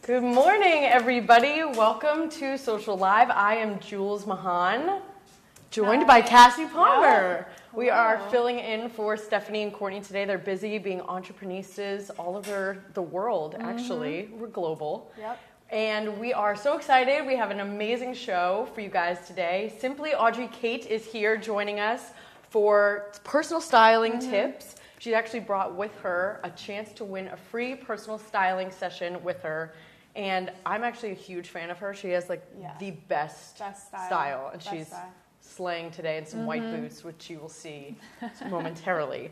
Good morning, everybody. Welcome to Social Live. I am Jules Mahan, joined by Cassie Palmer. Yeah. We are filling in for Stephanie and Courtney today. They're busy being entrepreneurs all over the world, actually. We're global. Yep. And we are so excited. We have an amazing show for you guys today. Simply Audree Kate is here joining us for personal styling tips. She actually brought with her a chance to win a free personal styling session with her. And I'm actually a huge fan of her. She has the best style. And she's slaying today in some white boots, which you will see momentarily.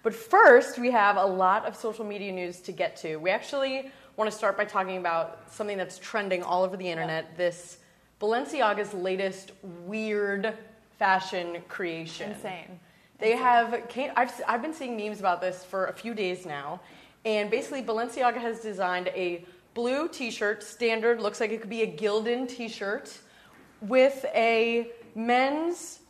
But first, we have a lot of social media news to get to. We actually want to start by talking about something that's trending all over the internet, this Balenciaga's latest weird fashion creation. Insane. They have, I've been seeing memes about this for a few days now, and basically Balenciaga has designed a blue t-shirt, standard, looks like it could be a Gildan t-shirt, with a men's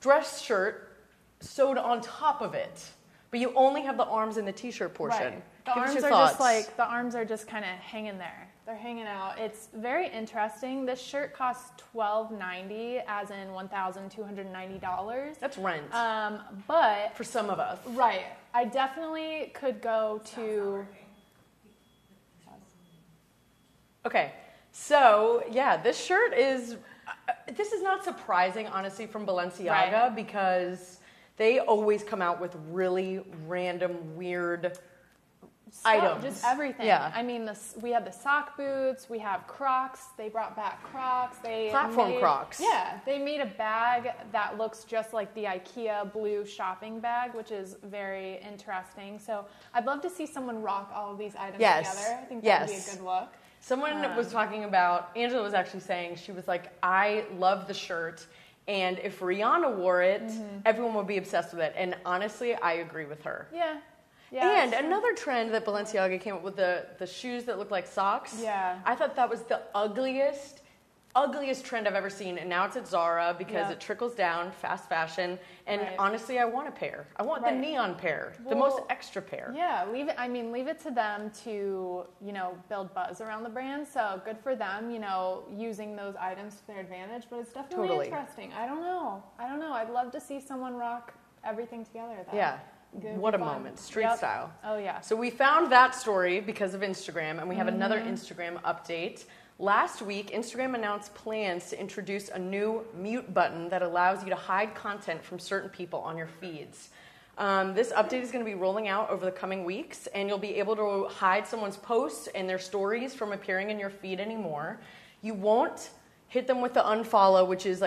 dress shirt sewed on top of it. But you only have the arms in the t-shirt portion. Right. The arms are just kind of hanging there. They're hanging out. It's very interesting. This shirt costs $1,290, as in $1,290. That's rent. But for some of us. Right. I definitely could go to... Okay, so yeah, this shirt is, this is not surprising, honestly, from Balenciaga, because they always come out with really random, weird items. Just everything. Yeah. I mean, we have the sock boots, we have Crocs, they brought back Crocs. Platform Crocs. Yeah, they made a bag that looks just like the IKEA blue shopping bag, which is very interesting. So I'd love to see someone rock all of these items together. I think that would be a good look. Someone was talking about, Angela was actually saying, she was like, I love the shirt, and if Rihanna wore it, everyone would be obsessed with it. And honestly, I agree with her. Yeah. And another trend that Balenciaga came up with, the shoes that look like socks. Yeah. I thought that was the ugliest trend I've ever seen, and now it's at Zara because it trickles down, fast fashion, and honestly, I want a pair. I want the neon pair, the most extra pair. Yeah, leave it to them to, build buzz around the brand, so good for them, using those items to their advantage, but it's definitely interesting. I don't know. I'd love to see someone rock everything together, though. Yeah. What a moment. Street style. Oh, yeah. So we found that story because of Instagram, and we have another Instagram update. Last week, Instagram announced plans to introduce a new mute button that allows you to hide content from certain people on your feeds. This update is going to be rolling out over the coming weeks, and you'll be able to hide someone's posts and their stories from appearing in your feed anymore. You won't hit them with the unfollow, which is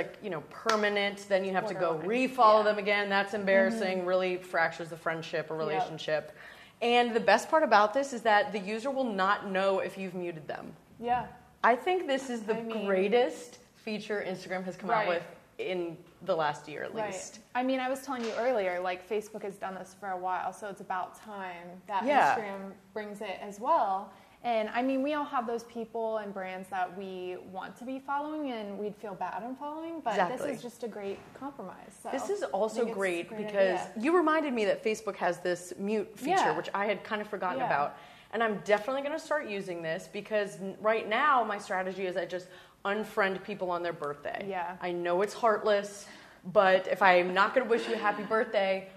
permanent. Then you have to go refollow them again. That's embarrassing. Really fractures the friendship or relationship. And the best part about this is that the user will not know if you've muted them. Yeah. I think this is the greatest feature Instagram has come out with in the last year, at least. I mean, I was telling you earlier, Facebook has done this for a while, so it's about time that Instagram brings it as well. And I mean, we all have those people and brands that we want to be following and we'd feel bad on following, but this is just a great compromise. So this is also great because you reminded me that Facebook has this mute feature, which I had kind of forgotten about. And I'm definitely going to start using this because right now my strategy is I just unfriend people on their birthday. Yeah. I know it's heartless, but if I'm not going to wish you a happy birthday,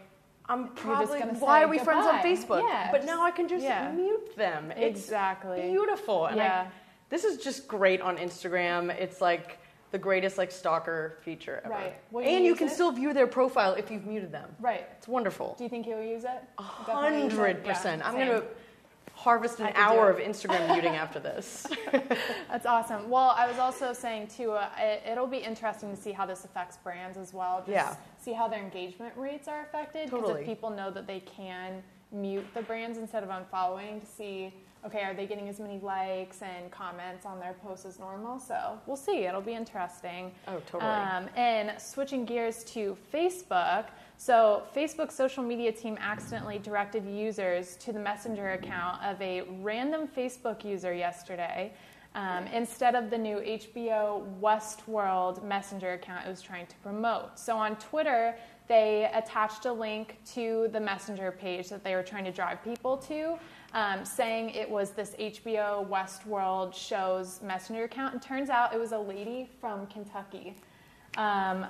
I'm probably, why are we friends on Facebook? Yeah, but now I can just mute them. It's beautiful. And this is just great on Instagram. It's like the greatest stalker feature ever. Right. And you can still view their profile if you've muted them. Right. It's wonderful. Do you think you'll use it? 100%. I'm going to harvest an hour of Instagram muting after this. That's awesome. Well, I was also saying too, it'll be interesting to see how this affects brands as well. Just see how their engagement rates are affected. Because if people know that they can mute the brands instead of unfollowing, to see, okay, are they getting as many likes and comments on their posts as normal? So we'll see. It'll be interesting. Oh, totally. And switching gears to Facebook. So Facebook's social media team accidentally directed users to the Messenger account of a random Facebook user yesterday. Instead of the new HBO Westworld Messenger account it was trying to promote. So on Twitter, they attached a link to the Messenger page that they were trying to drive people to, saying it was this HBO Westworld show's Messenger account. And turns out it was a lady from Kentucky.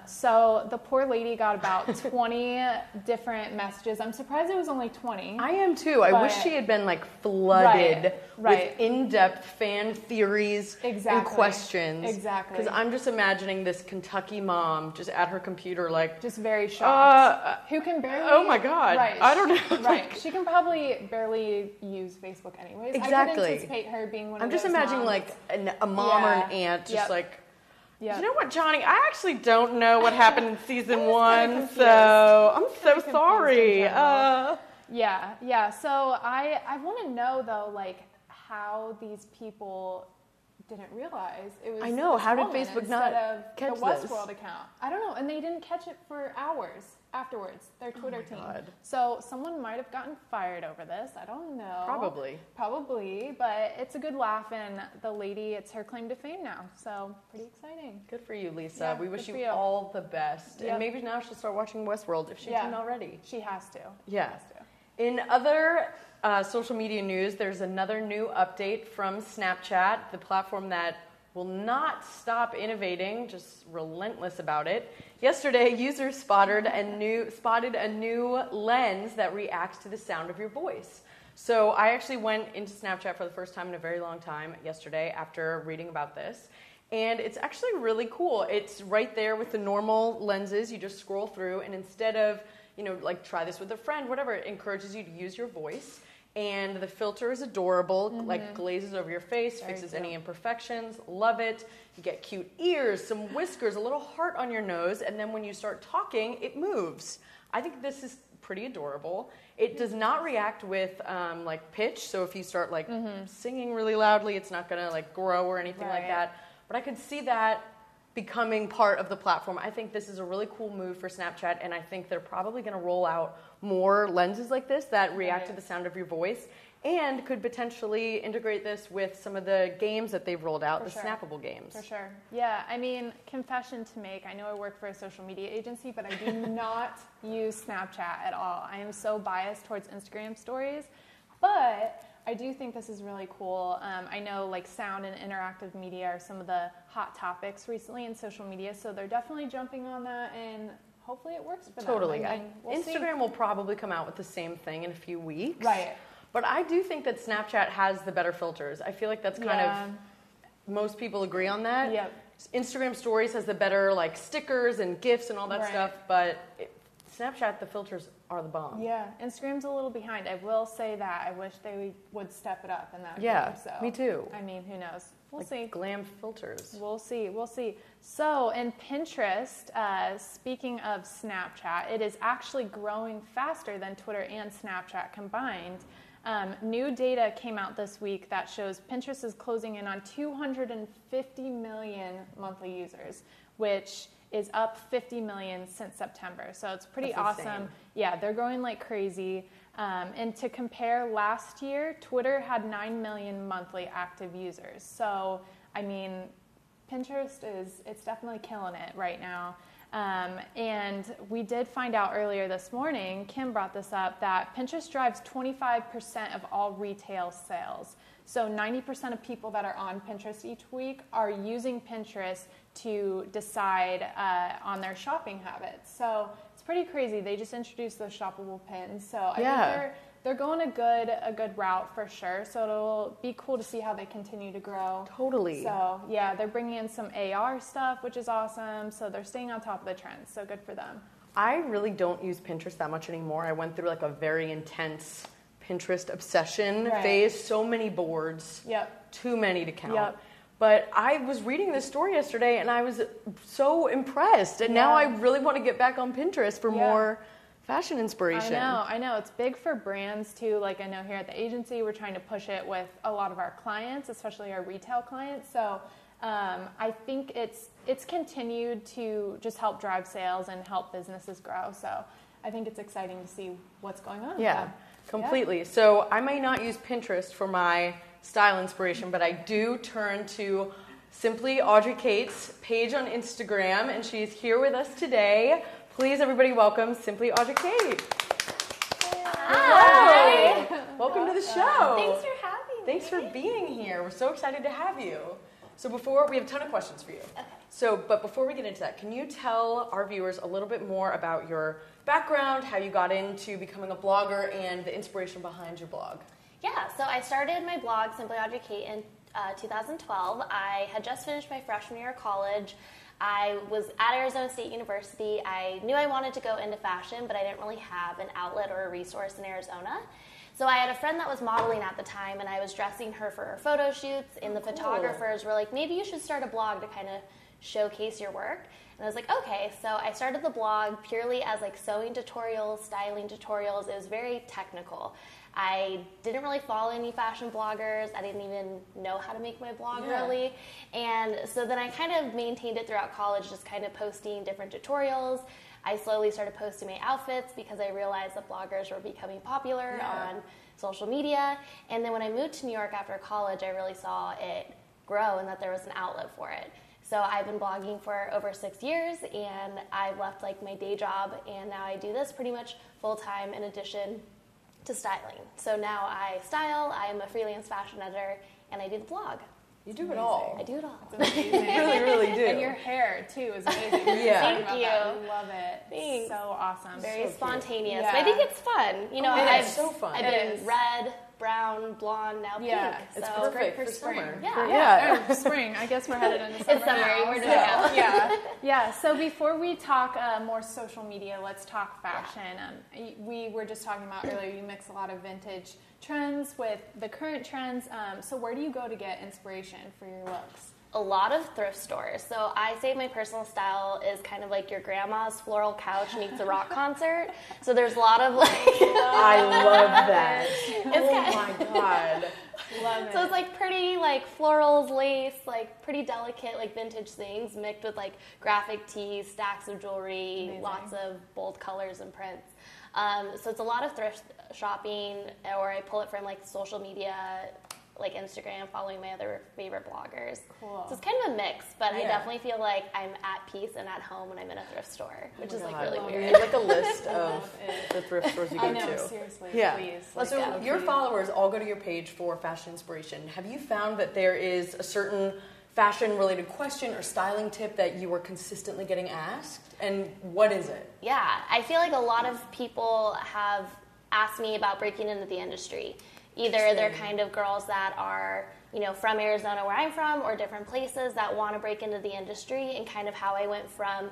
So the poor lady got about 20 different messages. I'm surprised it was only 20. I am too. I wish she had been like flooded with in-depth fan theories and questions. Exactly. Because I'm just imagining this Kentucky mom just at her computer like... just very shocked. Who can barely... Oh my God. I don't know. Right. She can probably barely use Facebook anyways. Exactly. I could anticipate her being one of those I'm just imagining moms. like a mom or an aunt just like... Yep. You know what, Johnny? I actually don't know what happened in season 1, so I'm so sorry. Yeah. So I want to know though, like how these people didn't realize it was. I know. How did Facebook not catch the Westworld account? I don't know, and they didn't catch it for hours afterwards. Their Twitter team. God. So someone might have gotten fired over this. I don't know. Probably, but it's a good laugh, and the lady, it's her claim to fame now. So pretty exciting. Good for you, Lisa. Yeah, we wish you all the best, and maybe now she'll start watching Westworld if she didn't already. She has to. Yeah. In other social media news, there's another new update from Snapchat, the platform that will not stop innovating, just relentless about it. Yesterday, users spotted a new lens that reacts to the sound of your voice. So I actually went into Snapchat for the first time in a very long time yesterday after reading about this. And it's actually really cool. It's right there with the normal lenses. You just scroll through, and instead of, like try this with a friend, whatever, it encourages you to use your voice. And the filter is adorable, like glazes over your face, fixes any imperfections, love it. You get cute ears, some whiskers, a little heart on your nose, and then when you start talking, it moves. I think this is pretty adorable. It does not react with like pitch, so if you start like singing really loudly, it's not gonna like grow or anything like that. But I could see that becoming part of the platform. I think this is a really cool move for Snapchat, and I think they're probably going to roll out more lenses like this that react to the sound of your voice, and could potentially integrate this with some of the games that they've rolled out, snappable games. For sure. Yeah, I mean, confession to make, I know I work for a social media agency, but I do not use Snapchat at all. I am so biased towards Instagram stories, but I do think this is really cool. I know like sound and interactive media are some of the hot topics recently in social media, so they're definitely jumping on that, and hopefully it works for them. Totally. Instagram will probably come out with the same thing in a few weeks. Right. But I do think that Snapchat has the better filters. I feel like that's kind of, most people agree on that. Yep. Instagram Stories has the better like stickers and GIFs and all that stuff, but Snapchat, the filters are the bomb. Yeah, Instagram's a little behind. I will say that. I wish they would step it up in that. Yeah, so. Me too. I mean, who knows? We'll see. Glam filters. We'll see. So, in Pinterest, speaking of Snapchat, it is actually growing faster than Twitter and Snapchat combined. New data came out this week that shows Pinterest is closing in on 250 million monthly users, which is up 50 million since September. So it's pretty awesome. Insane. Yeah, they're growing like crazy. And to compare, last year, Twitter had 9 million monthly active users. So, I mean, Pinterest it's definitely killing it right now. And we did find out earlier this morning, Kim brought this up, that Pinterest drives 25% of all retail sales. So 90% of people that are on Pinterest each week are using Pinterest to decide on their shopping habits. So it's pretty crazy. They just introduced those shoppable pins. So I think they're going a good route for sure. So it'll be cool to see how they continue to grow. Totally. So yeah, they're bringing in some AR stuff, which is awesome. So they're staying on top of the trends. So good for them. I really don't use Pinterest that much anymore. I went through like a very intense Pinterest obsession phase. So many boards. Too many to count. But I was reading this story yesterday, and I was so impressed. And now I really want to get back on Pinterest for more fashion inspiration. I know. It's big for brands, too. Like, I know here at the agency, we're trying to push it with a lot of our clients, especially our retail clients. So I think it's continued to just help drive sales and help businesses grow. So I think it's exciting to see what's going on. Yeah, completely. Yeah. So I may not use Pinterest for my style inspiration, but I do turn to simply Audree Kate's page on Instagram, and she's here with us today Please, everybody, welcome Simply Audree Kate. Hi. Welcome to the show. Thanks for having me. Thanks for being here. We're so excited to have you. So we have a ton of questions for you. Okay. But before we get into that, can you tell our viewers a little bit more about your background, how you got into becoming a blogger, and the inspiration behind your blog? Yeah, so I started my blog, Simply Audree Kate, in 2012. I had just finished my freshman year of college. I was at Arizona State University. I knew I wanted to go into fashion, but I didn't really have an outlet or a resource in Arizona. So I had a friend that was modeling at the time, and I was dressing her for her photo shoots, and the photographers were like, maybe you should start a blog to kind of showcase your work. And I was like, okay. So I started the blog purely as like sewing tutorials, styling tutorials. It was very technical. I didn't really follow any fashion bloggers. I didn't even know how to make my blog really. And so then I kind of maintained it throughout college, just kind of posting different tutorials. I slowly started posting my outfits because I realized that bloggers were becoming popular on social media. And then when I moved to New York after college, I really saw it grow and that there was an outlet for it. So I've been blogging for over 6 years, and I've left like my day job, and now I do this pretty much full time in addition to styling. So now I style, I'm a freelance fashion editor, and I do the blog. You do it all. I do it all. It's amazing. You really do. And your hair, too, is amazing. Thank you. I love it. Thanks. So awesome. Very spontaneous. Yeah. But I think it's fun. You know, it's so fun. I've been red, brown, blonde, now pink. It's So perfect for summer. Yeah. Spring. I guess we're headed into summer. It's summer. Now, We're doing Yeah. So before we talk more social media, let's talk fashion. We were just talking about earlier, you mix a lot of vintage trends with the current trends. So where do you go to get inspiration for your looks? A lot of thrift stores. So I say my personal style is kind of like your grandma's floral couch meets a rock concert. So there's a lot of like... I love that. My God. Love it. So it's like pretty like florals, lace, like pretty delicate like vintage things mixed with like graphic tees, stacks of jewelry, Amazing. Lots of bold colors and prints. So it's a lot of thrift shopping, or I pull it from like social media, like Instagram, following my other favorite bloggers. Cool. So it's kind of a mix, but I definitely feel like I'm at peace and at home when I'm in a thrift store, which is like really We weird. need like a list of the thrift stores you go I know, to. seriously, Yeah. please. So your followers all go to your page for fashion inspiration. Have you found that there is a certain fashion-related question or styling tip that you are consistently getting asked? And what is it? Yeah, I feel like a lot of people have asked me about breaking into the industry. Either they're kind of girls that are, you know, from Arizona where I'm from, or different places that want to break into the industry, and kind of how I went from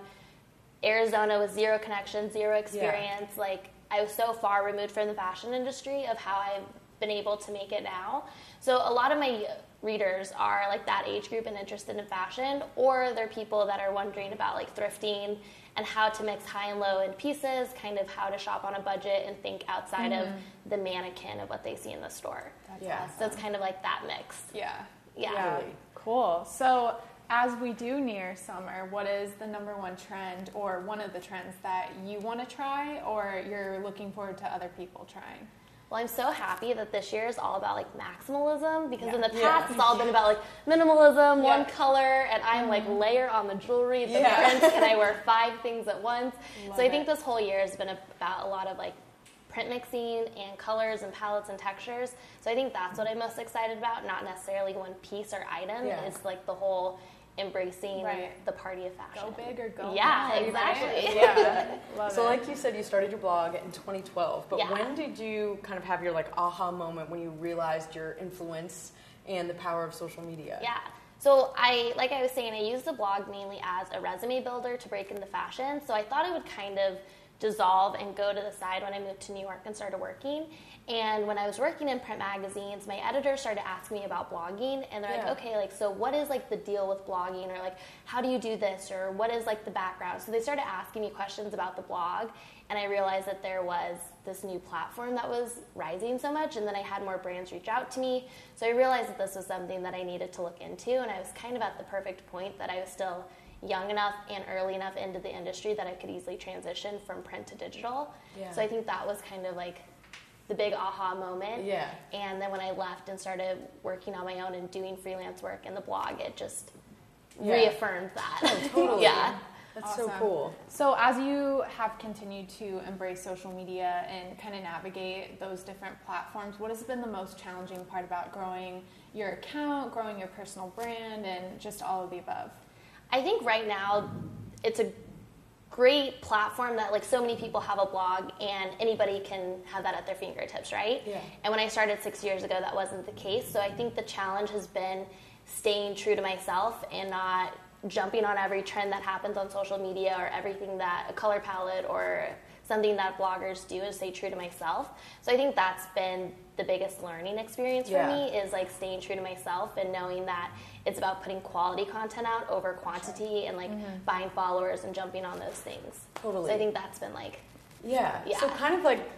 Arizona with zero connection, zero experience. Like, I was so far removed from the fashion industry of how I've been able to make it now. So a lot of my readers are like that age group and interested in fashion, or they're people that are wondering about like thrifting and how to mix high and low end pieces, kind of how to shop on a budget and think outside of the mannequin of what they see in the store. That's So it's kind of like that mix. Yeah. Yeah. Cool. So as we do near summer, what is the number one trend, or one of the trends that you want to try, or you're looking forward to other people trying? Well, I'm so happy that this year is all about like maximalism, because in the past it's all been about like minimalism, one color, and I'm like layer on the jewelry, the prints, can I wear 5 things at once? So I think this whole year has been about a lot of like print mixing and colors and palettes and textures. So I think that's what I'm most excited about, not necessarily one piece or item. It's like the whole embracing the party of fashion. Go big or go home. Exactly. Love So it. like you said, you started your blog in 2012, but Yeah. when did you kind of have your like aha moment when you realized your influence and the power of social media? Yeah. So like I was saying, I use the blog mainly as a resume builder to break into fashion. So I thought it would kind of dissolve and go to the side when I moved to New York and started working. And when I was working in print magazines, my editor started asking me about blogging, and they're like, okay, like, so what is like the deal with blogging, or like, how do you do this, or what is like the background? So they started asking me questions about the blog, and I realized that there was this new platform that was rising so much, and then I had more brands reach out to me. So I realized that this was something that I needed to look into, and I was kind of at the perfect point that I was still young enough and early enough into the industry that I could easily transition from print to digital. So I think that was kind of like the big aha moment. And then when I left and started working on my own and doing freelance work in the blog, it just reaffirmed that. Totally. That's so cool. So as you have continued to embrace social media and kind of navigate those different platforms, what has been the most challenging part about growing your account, growing your personal brand, and just all of the above? I think right now it's a great platform that like so many people have a blog and anybody can have that at their fingertips, right? Yeah. And when I started 6 years ago, that wasn't the case. So I think the challenge has been staying true to myself and not jumping on every trend that happens on social media or everything that a color palette or something that bloggers do, and stay true to myself. So I think that's been the biggest learning experience for me, is like staying true to myself and knowing that it's about putting quality content out over quantity and like buying followers and jumping on those things. Totally. So I think that's been like, yeah. So kind of like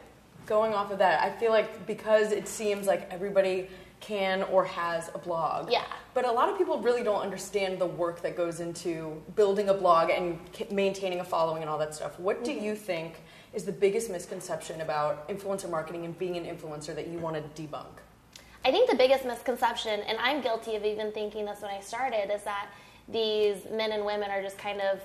going off of that, I feel like because it seems like everybody can or has a blog. Yeah. But a lot of people really don't understand the work that goes into building a blog and maintaining a following and all that stuff. What do you think is the biggest misconception about influencer marketing and being an influencer that you want to debunk? I think the biggest misconception, and I'm guilty of even thinking this when I started, is that these men and women are just kind of,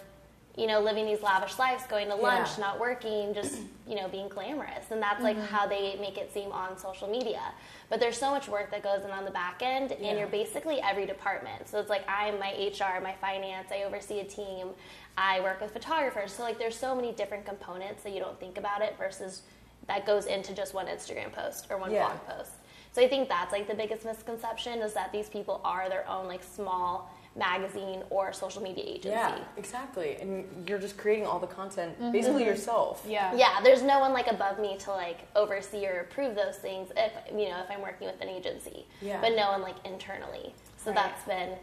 you know, living these lavish lives, going to lunch, not working, just, you know, being glamorous. And that's like how they make it seem on social media. But there's so much work that goes in on the back end, and you're basically every department. So it's like I'm my HR, my finance, I oversee a team, I work with photographers. So like there's so many different components that you don't think about it versus that goes into just one Instagram post or one blog post. So I think that's like the biggest misconception, is that these people are their own like small magazine or social media agency. Yeah, exactly. And you're just creating all the content basically yourself. Yeah, there's no one like above me to like oversee or approve those things if, you know, if I'm working with an agency. But no one like internally. So that's been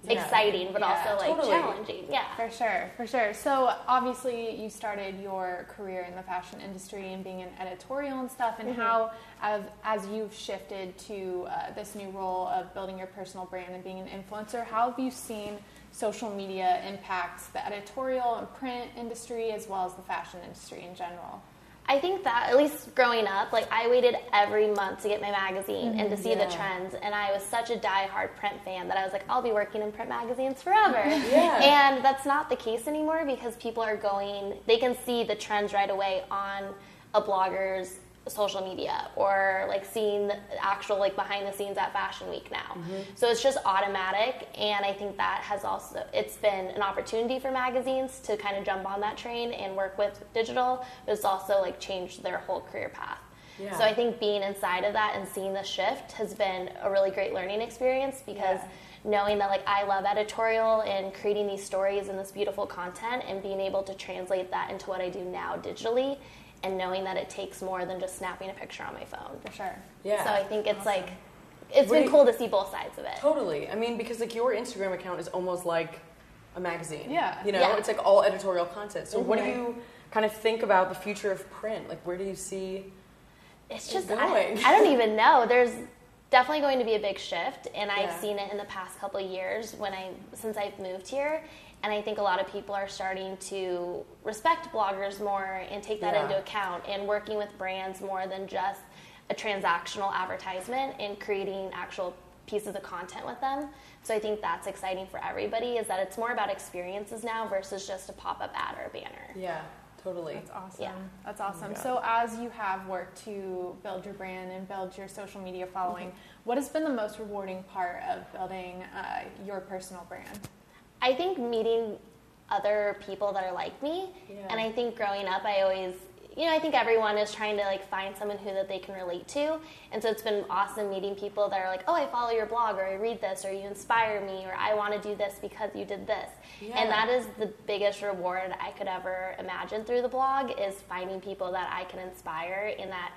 exciting, but also like challenging. Yeah, for sure. So obviously you started your career in the fashion industry and being an editorial and stuff, and how as you've shifted to this new role of building your personal brand and being an influencer, how have you seen social media impact the editorial and print industry as well as the fashion industry in general? I think that, at least growing up, like I waited every month to get my magazine and to see the trends, and I was such a diehard print fan that I was like, I'll be working in print magazines forever. And that's not the case anymore, because people are they can see the trends right away on a blogger's social media, or like seeing the actual like behind the scenes at Fashion Week now. So it's just automatic, and I think that has also, it's been an opportunity for magazines to kind of jump on that train and work with digital, but it's also like changed their whole career path. So I think being inside of that and seeing the shift has been a really great learning experience, because knowing that like I love editorial and creating these stories and this beautiful content, and being able to translate that into what I do now digitally, and knowing that it takes more than just snapping a picture on my phone. For sure. Yeah. So I think it's like, it's been cool to see both sides of it. Totally. I mean, because like your Instagram account is almost like a magazine. Yeah. You know, it's like all editorial content. So what do you kind of think about the future of print? Like, where do you see it's just going? I don't even know. There's definitely going to be a big shift, and I've seen it in the past couple of years since I've moved here. And I think a lot of people are starting to respect bloggers more and take that into account, and working with brands more than just a transactional advertisement, and creating actual pieces of content with them. So I think that's exciting for everybody, is that it's more about experiences now versus just a pop-up ad or a banner. Yeah, totally. That's awesome. Yeah. That's awesome. So as you have worked to build your brand and build your social media following, what has been the most rewarding part of building your personal brand? I think meeting other people that are like me, and I think growing up, I always, you know, I think everyone is trying to like find someone that they can relate to, and so it's been awesome meeting people that are like, oh, I follow your blog, or I read this, or you inspire me, or I want to do this because you did this, and that is the biggest reward I could ever imagine through the blog, is finding people that I can inspire and that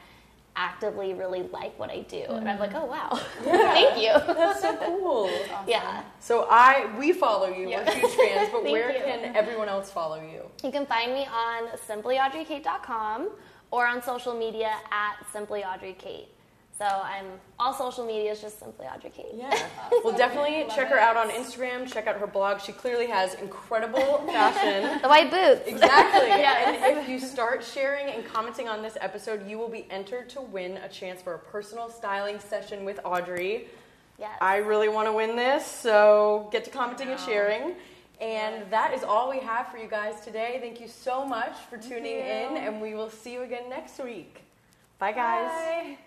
actively really like what I do. And I'm like, oh wow, thank you. That's so cool. Awesome. Yeah. So we follow you. We're huge fans, but where can everyone else follow you? You can find me on simplyaudreekate.com or on social media at SimplyAudreeKate. So I'm all social media is just Simply Audree Kate. Yeah. Well, definitely check her out on Instagram. Check out her blog. She clearly has incredible fashion. The white boots. Exactly. And if you start sharing and commenting on this episode, you will be entered to win a chance for a personal styling session with Audree. Yes. I really want to win this, so get to commenting and sharing. And that is all we have for you guys today. Thank you so much for tuning in, and we will see you again next week. Bye, guys. Bye.